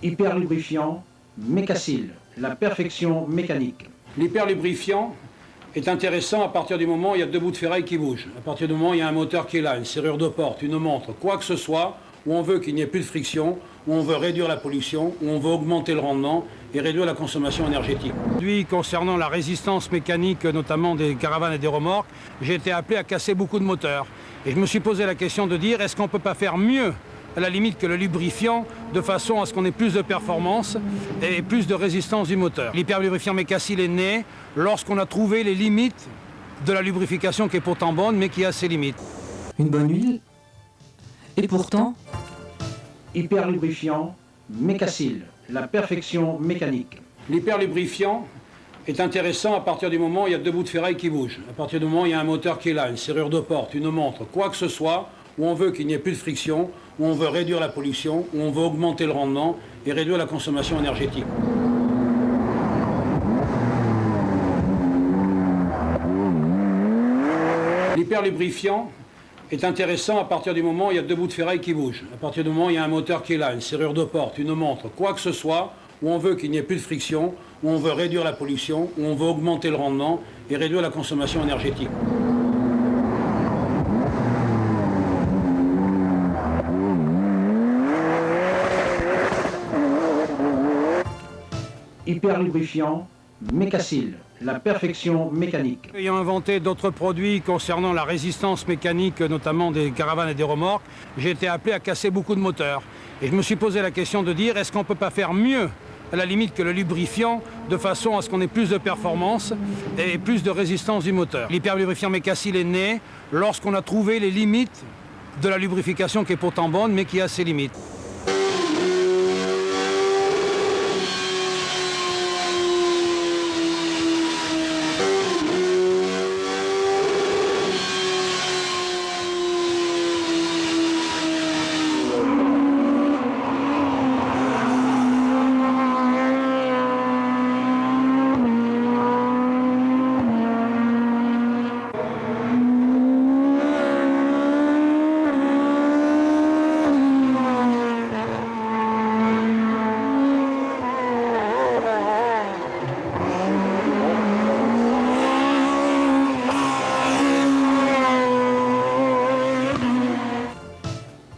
Hyperlubrifiant, Mécasil, la perfection mécanique. L'hyperlubrifiant est intéressant à partir du moment où il y a deux bouts de ferraille qui bougent. À partir du moment où il y a un moteur qui est là, une serrure de porte, une montre, quoi que ce soit, où on veut qu'il n'y ait plus de friction, où on veut réduire la pollution, où on veut augmenter le rendement et réduire la consommation énergétique. Aujourd'hui, concernant la résistance mécanique, notamment des caravanes et des remorques, j'ai été appelé à casser beaucoup de moteurs. Et je me suis posé la question de dire, est-ce qu'on ne peut pas faire mieux, à la limite, que le lubrifiant, de façon à ce qu'on ait plus de performance et plus de résistance du moteur. L'hyperlubrifiant Mécasil est né lorsqu'on a trouvé les limites de la lubrification qui est pourtant bonne, mais qui a ses limites. Une bonne huile. Et pourtant, Hyperlubrifiant, Mécasil, la perfection mécanique. L'hyperlubrifiant est intéressant à partir du moment où il y a deux bouts de ferraille qui bougent. À partir du moment où il y a un moteur qui est là, une serrure de porte, une montre, quoi que ce soit, où on veut qu'il n'y ait plus de friction, où on veut réduire la pollution, où on veut augmenter le rendement et réduire la consommation énergétique. L'hyperlubrifiant est intéressant à partir du moment où il y a deux bouts de ferraille qui bougent. À partir du moment où il y a un moteur qui est là, une serrure de porte, une montre, quoi que ce soit, où on veut qu'il n'y ait plus de friction, où on veut réduire la pollution, où on veut augmenter le rendement et réduire la consommation énergétique. Hyperlubrifiant, Mécasil, la perfection mécanique. Ayant inventé d'autres produits concernant la résistance mécanique, notamment des caravanes et des remorques, j'ai été appelé à casser beaucoup de moteurs. Et je me suis posé la question de dire, est-ce qu'on ne peut pas faire mieux, à la limite, que le lubrifiant, de façon à ce qu'on ait plus de performance et plus de résistance du moteur. L'hyperlubrifiant Mécasil est né lorsqu'on a trouvé les limites de la lubrification qui est pourtant bonne, mais qui a ses limites.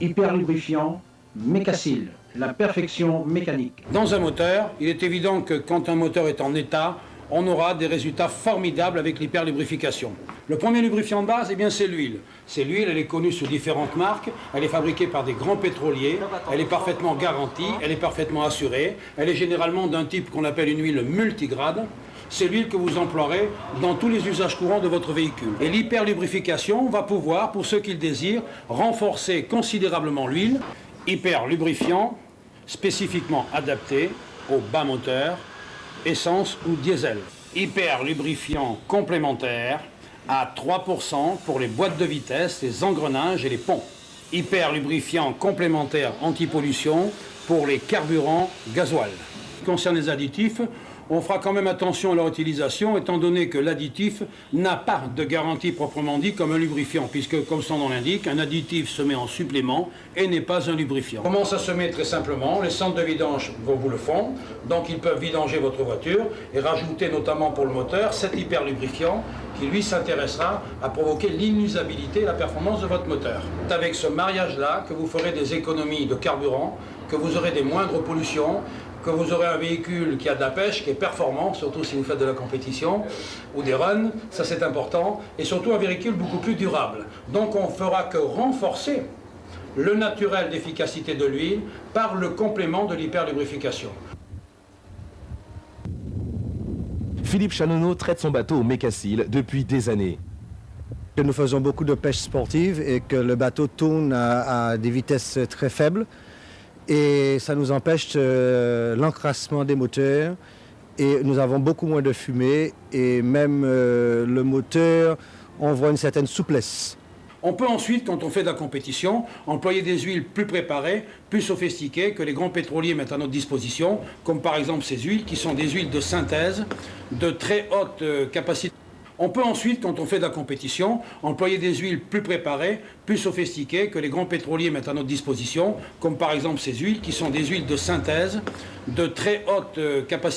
Hyperlubrifiant, Mécasil, la perfection mécanique. Dans un moteur, il est évident que quand un moteur est en état, on aura des résultats formidables avec l'hyperlubrification. Le premier lubrifiant de base, eh bien, c'est l'huile. C'est l'huile, elle est connue sous différentes marques, elle est fabriquée par des grands pétroliers, elle est parfaitement garantie, elle est parfaitement assurée, elle est généralement d'un type qu'on appelle une huile multigrade. C'est l'huile que vous emploierez dans tous les usages courants de votre véhicule. Et l'hyperlubrification va pouvoir, pour ceux qui le désirent, renforcer considérablement l'huile. Hyperlubrifiant, spécifiquement adapté aux bas moteurs, essence ou diesel. Hyperlubrifiant complémentaire à 3% pour les boîtes de vitesse, les engrenages et les ponts. Hyperlubrifiant complémentaire anti-pollution pour les carburants gasoil. Concernant les additifs, on fera quand même attention à leur utilisation, étant donné que l'additif n'a pas de garantie proprement dit comme un lubrifiant, puisque, comme son nom l'indique, un additif se met en supplément et n'est pas un lubrifiant. Comment ça se met? Très simplement, les centres de vidange vous le font, donc ils peuvent vidanger votre voiture et rajouter notamment pour le moteur cet hyperlubrifiant qui lui s'intéressera à provoquer l'inusabilité et la performance de votre moteur. C'est avec ce mariage-là que vous ferez des économies de carburant, que vous aurez des moindres pollutions, que vous aurez un véhicule qui a de la pêche, qui est performant, surtout si vous faites de la compétition ou des runs, ça c'est important, et surtout un véhicule beaucoup plus durable. Donc on ne fera que renforcer le naturel d'efficacité de l'huile par le complément de l'hyperlubrification. Philippe Chanono traite son bateau au Mécasil depuis des années. Nous faisons beaucoup de pêche sportive et que le bateau tourne à des vitesses très faibles. Et ça nous empêche l'encrassement des moteurs et nous avons beaucoup moins de fumée et même le moteur, on voit une certaine souplesse. On peut ensuite, quand on fait de la compétition, employer des huiles plus préparées, plus sophistiquées que les grands pétroliers mettent à notre disposition, comme par exemple ces huiles qui sont des huiles de synthèse de très haute capacité. On peut ensuite, quand on fait de la compétition, employer des huiles plus préparées, plus sophistiquées que les grands pétroliers mettent à notre disposition, comme par exemple ces huiles qui sont des huiles de synthèse de très haute capacité